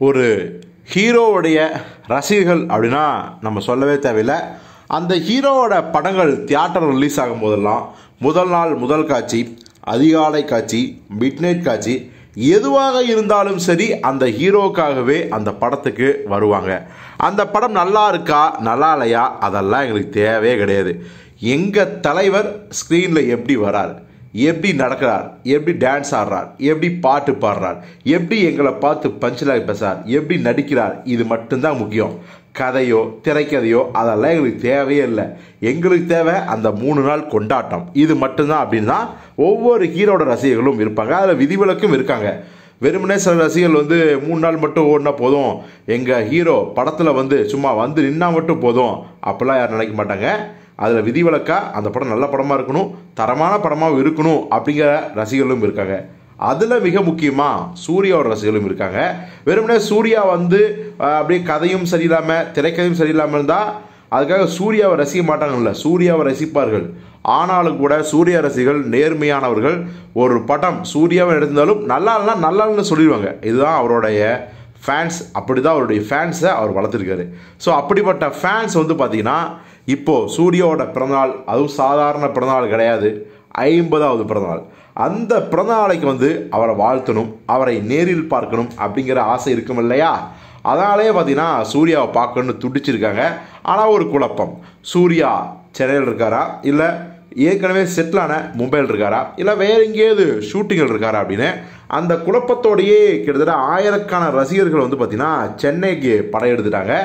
ஒரு ஹீரோவுடைய ரசிகர்கள் அப்படின்னா நம்ம சொல்லவே தேவையில்லை. அந்த ஹீரோவோட படங்கள் தியேட்டர் ரிலீஸ் ஆகும் போதெல்லாம் முதல் நாள் முதல் காட்சி, அதிகாலை காட்சி, மிட்நைட் காட்சி, எதுவாக இருந்தாலும் சரி அந்த ஹீரோவுக்காகவே அந்த படத்துக்கு வருவாங்க. அந்த படம் நல்லா இருக்கா நல்லா இல்லையா அதெல்லாம் எங்களுக்கு தேவையே கிடையாது. எங்கள் தலைவர் ஸ்க்ரீனில் எப்படி வரார், எப்படி நடக்கிறார், எப்படி டான்ஸ் ஆடுறார், எப்படி பாட்டு பாடுறார், எப்படி எங்களை பார்த்து பஞ்சிலாக பேசுறார், எப்படி நடிக்கிறார், இது மட்டும்தான் முக்கியம். கதையோ திரைக்கதையோ அதெல்லாம் எங்களுக்கு தேவையே இல்லை. எங்களுக்கு தேவை அந்த 3 நாள் கொண்டாட்டம், இது மட்டும்தான். அப்படின்னா ஒவ்வொரு ஹீரோட ரசிகர்களும் இருப்பாங்க, அதில் விதிவிலக்கும் இருக்காங்க. வெறுமனே சில ரசிகர்கள் 3 நாள் மட்டும் ஓடினா போதும், எங்கள் ஹீரோ படத்தில் சும்மா நின்னா மட்டும் போதும் அப்போல்லாம் யாரும் நினைக்க மாட்டாங்க. அதில் விதிவிலக்கா அந்த படம் நல்ல படமாக இருக்கணும், தரமான படமாக இருக்கணும் அப்படிங்கிற ரசிகர்களும் இருக்காங்க. அதில் மிக முக்கியமாக சூர்யாவோட ரசிகர்களும் இருக்காங்க. வெறுமனே சூர்யா அப்படியே கதையும் சரியில்லாமல் திரைக்கதையும் சரியில்லாமல் இருந்தால் அதுக்காக சூர்யாவை ரசிக்க மாட்டாங்கல்ல, சூர்யாவை ரசிப்பார்கள். ஆனாலும் கூட சூர்யா ரசிகர்கள் நேர்மையானவர்கள். ஒரு படம் சூர்யாவை எடுத்திருந்தாலும் நல்லா இல்லைனா நல்லான்னு சொல்லிடுவாங்க. இதுதான் அவருடைய ஃபேன்ஸ். அப்படி தான் அவருடைய ஃபேன்ஸை அவர் வளர்த்துருக்காரு. ஸோ அப்படிப்பட்ட ஃபேன்ஸ் பார்த்தீங்கன்னா இப்போது சூர்யாவோட பிறந்தநாள், அதுவும் சாதாரண பிறந்தநாள் கிடையாது, 50வது பிறந்தநாள். அந்த பிறந்தநாளைக்கு அவரை வாழ்த்தணும், அவரை நேரில் பார்க்கணும் அப்படிங்கிற ஆசை இருக்கும் இல்லையா? அதனாலே பார்த்தீங்கன்னா சூர்யாவை பார்க்கணுன்னு துடிச்சிருக்காங்க. ஆனால் ஒரு குழப்பம், சூர்யா சென்னையில் இருக்காரா, இல்லை ஏற்கனவே செட்டிலான மும்பையில் இருக்காரா, இல்லை வேறு எங்கேயாவது ஷூட்டிங்கில் இருக்காரா அப்படின்னு அந்த குழப்பத்தோடையே கிட்டத்தட்ட ஆயிரக்கான ரசிகர்கள் பார்த்தீங்கன்னா சென்னைக்கு படையெடுத்துட்டாங்க.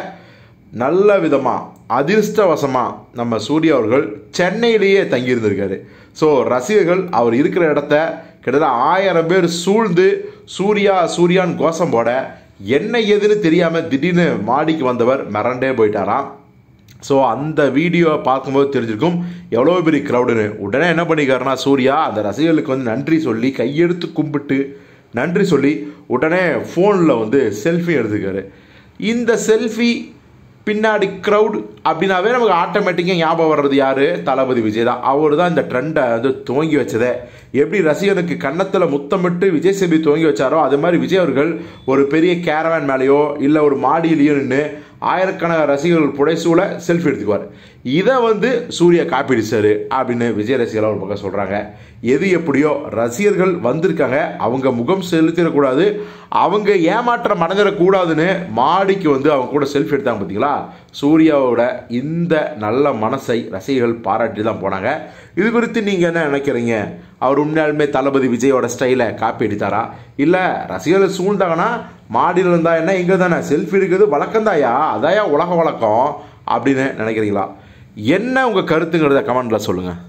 நல்ல விதமாக அதிர்ஷ்டவசமாக நம்ம சூர்யா அவர்கள் சென்னையிலேயே தங்கியிருந்திருக்காரு. ஸோ ரசிகர்கள் அவர் இருக்கிற இடத்த கிட்டத்தட்ட 1000 பேர் சூழ்ந்து சூர்யான்னு கோஷம் போட என்ன ஏதுன்னு தெரியாமல் திடீர்னு மாடிக்கு வந்தவர் மிரண்டே போயிட்டாராம். ஸோ அந்த வீடியோவை பார்க்கும்போது தெரிஞ்சிருக்கும் எவ்வளோ பெரிய க்ரௌடுன்னு. உடனே என்ன பண்ணிக்காருன்னா சூர்யா அந்த ரசிகர்களுக்கு நன்றி சொல்லி கையெடுத்து கும்பிட்டு நன்றி சொல்லி உடனே ஃபோனில் செல்ஃபி எடுத்துக்காரு. இந்த செல்ஃபி பின்னாடி க்ரௌட் அப்படின்னாவே நமக்கு ஆட்டோமேட்டிக்காக ஞாபகம் வர்றது யார்? தளபதி விஜய் தான். அவர் தான் இந்த ட்ரெண்டை துவங்கி வச்சதே. எப்படி ரசிகனுக்கு கன்னத்தில் முத்தமிட்டு விஜய் சேபி துவங்கி வச்சாரோ அது மாதிரி விஜய் அவர்கள் ஒரு பெரிய கேரவேன் மேலேயோ இல்லை ஒரு மாடியிலையோ நின்று ஆயிரக்கணக்கான ரசிகர்கள் புடைசூழ செல்ஃபி எடுத்துக்குவார். இதை சூர்யா காப்பி அடிச்சாரு அப்படின்னு விஜய் ரசிகர்கள் ஒரு பக்கம் சொல்கிறாங்க. எது எப்படியோ ரசிகர்கள் வந்திருக்காங்க, அவங்க முகம் செலுத்திடக்கூடாது, அவங்க ஏமாற்றம் அடைஞ்சிடக்கூடாதுன்னு மாடிக்கு அவங்க கூட செல்ஃபி எடுத்தாங்க. பார்த்தீங்களா? சூர்யாவோட இந்த நல்ல மனசை ரசிகர்கள் பாராட்டி தான் போனாங்க. இது குறித்து நீங்கள் என்ன நினைக்கிறீங்க? அவர் உண்மையாலுமே தளபதி விஜயோட ஸ்டைலை காப்பி அடித்தாரா, இல்லை ரசிகர்கள் சூழ்ந்தாங்கன்னா மாடியில் இருந்தால் என்ன இங்கே தானே செல்ஃபி எடுக்கிறது வழக்கம்தாயா, அதாயா உலக வழக்கம் அப்படின்னு நினைக்கிறீங்களா? என்ன உங்கள் கருத்துங்கிறத கமெண்ட்டில் சொல்லுங்கள்.